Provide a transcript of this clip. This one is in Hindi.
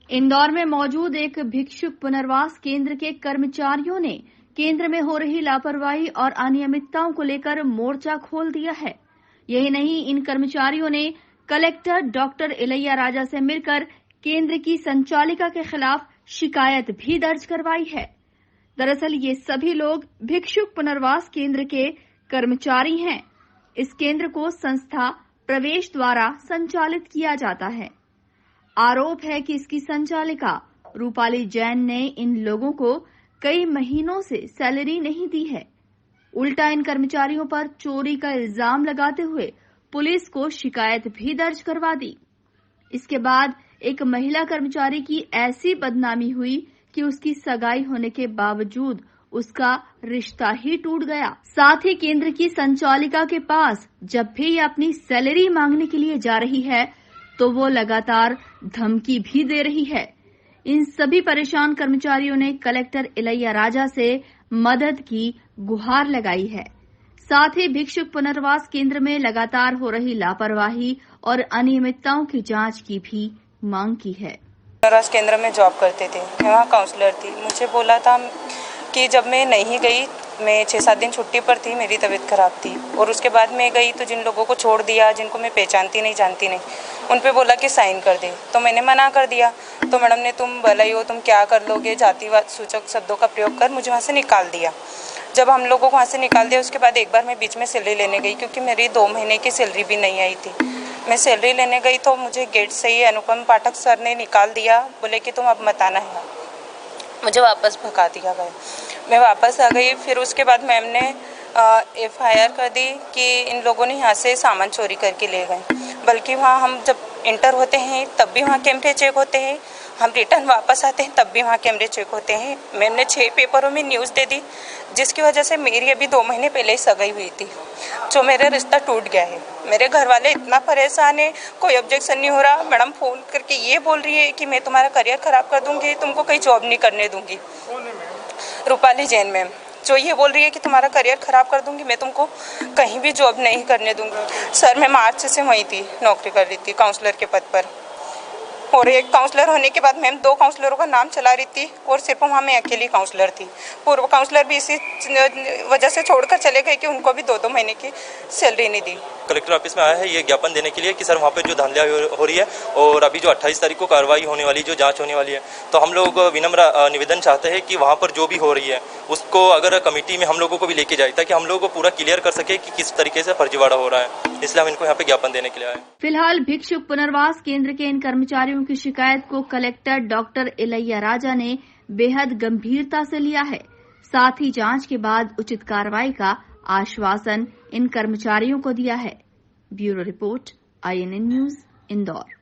इंदौर में मौजूद एक भिक्षुक पुनर्वास केंद्र के कर्मचारियों ने केंद्र में हो रही लापरवाही और अनियमितताओं को लेकर मोर्चा खोल दिया है। यही नहीं, इन कर्मचारियों ने कलेक्टर डॉक्टर इलैया राजा से मिलकर केंद्र की संचालिका के खिलाफ शिकायत भी दर्ज करवाई है। दरअसल ये सभी लोग भिक्षुक पुनर्वास केंद्र के कर्मचारी हैं। इस केंद्र को संस्था प्रवेश द्वारा संचालित किया जाता है। आरोप है कि इसकी संचालिका रूपाली जैन ने इन लोगों को कई महीनों से सैलरी नहीं दी है। उल्टा इन कर्मचारियों पर चोरी का इल्जाम लगाते हुए पुलिस को शिकायत भी दर्ज करवा दी। इसके बाद एक महिला कर्मचारी की ऐसी बदनामी हुई कि उसकी सगाई होने के बावजूद उसका रिश्ता ही टूट गया। साथ ही केंद्र की संचालिका के पास जब भी ये अपनी सैलरी मांगने के लिए जा रही है तो वो लगातार धमकी भी दे रही है। इन सभी परेशान कर्मचारियों ने कलेक्टर इलैया राजा से मदद की गुहार लगाई है। साथ ही भिक्षुक पुनर्वास केंद्र में लगातार हो रही लापरवाही और अनियमितताओं की जांच की भी मांग की है। पुनर्वास केंद्र में जॉब करते थे, मैं वहाँ काउंसलर थी। मुझे बोला था कि जब मैं नहीं गई, मैं 6-7 दिन छुट्टी पर थी, मेरी तबीयत खराब थी और उसके बाद मैं गई तो जिन लोगों को छोड़ दिया, जिनको मैं पहचानती नहीं जानती नहीं, उन पे बोला कि साइन कर दे, तो मैंने मना कर दिया। तो मैडम ने तुम भलाई हो, तुम क्या कर लोगे, जातिवाद सूचक शब्दों का प्रयोग कर मुझे वहाँ से निकाल दिया। जब हम लोगों को वहाँ से निकाल दिया उसके बाद एक बार मैं बीच में सैलरी लेने गई, क्योंकि मेरी 2 महीने की सैलरी भी नहीं आई थी। मैं सैलरी लेने गई तो मुझे गेट से ही अनुपम पाठक सर ने निकाल दिया, बोले कि तुम अब मत आना है। मुझे वापस भगा दिया गया। मैं वापस आ गई। फिर उसके बाद मैम ने FIR कर दी कि इन लोगों ने यहाँ से सामान चोरी करके ले गए। बल्कि वहाँ हम जब इंटर होते हैं तब भी वहाँ कैमरे चेक होते हैं, हम रिटर्न वापस आते हैं तब भी वहाँ कैमरे चेक होते हैं। मैम ने 6 पेपरों में न्यूज़ दे दी, जिसकी वजह से मेरी अभी 2 महीने पहले ही सगाई हुई थी, जो मेरा रिश्ता टूट गया है। मेरे घर वाले इतना परेशान है, कोई ऑब्जेक्शन नहीं हो रहा। मैडम फ़ोन करके ये बोल रही है कि मैं तुम्हारा करियर ख़राब कर दूँगी, तुमको कहीं जॉब नहीं करने दूँगी। रूपाली जैन मैम जो ये बोल रही है कि तुम्हारा करियर ख़राब कर दूंगी, मैं तुमको कहीं भी जॉब नहीं करने दूंगी। सर मैं मार्च से वहीं थी, नौकरी कर रही थी काउंसलर के पद पर, और एक काउंसलर होने के बाद मैम 2 काउंसलरों का नाम चला रही थी और सिर्फ वहाँ मैं अकेली काउंसलर थी। पूर्व काउंसलर भी इसी वजह से छोड़कर चले गए कि उनको भी 2-2 महीने की सैलरी नहीं दी। कलेक्टर ऑफिस में आया है ये ज्ञापन देने के लिए कि सर वहाँ पे जो धांधलियाँ हो रही है और अभी जो 28 तारीख को कार्रवाई होने वाली, जो जांच होने वाली है, तो हम लोग विनम्र निवेदन चाहते हैं कि वहाँ पर जो भी हो रही है उसको अगर कमेटी में हम लोगों को भी लेके जाए, ताकि हम लोगों को पूरा क्लियर कर सके कि किस तरीके से फर्जीवाड़ा हो रहा है। इसलिए हम इनको यहाँ पे ज्ञापन देने के लिए आए। फिलहाल भिक्षुक पुनर्वास केंद्र के इन कर्मचारियों की शिकायत को कलेक्टर डॉक्टर इलैया राजा ने बेहद गंभीरता से लिया है। साथ ही जांच के बाद उचित कार्रवाई का आश्वासन इन कर्मचारियों को दिया है। Bureau report, INN news, Indore.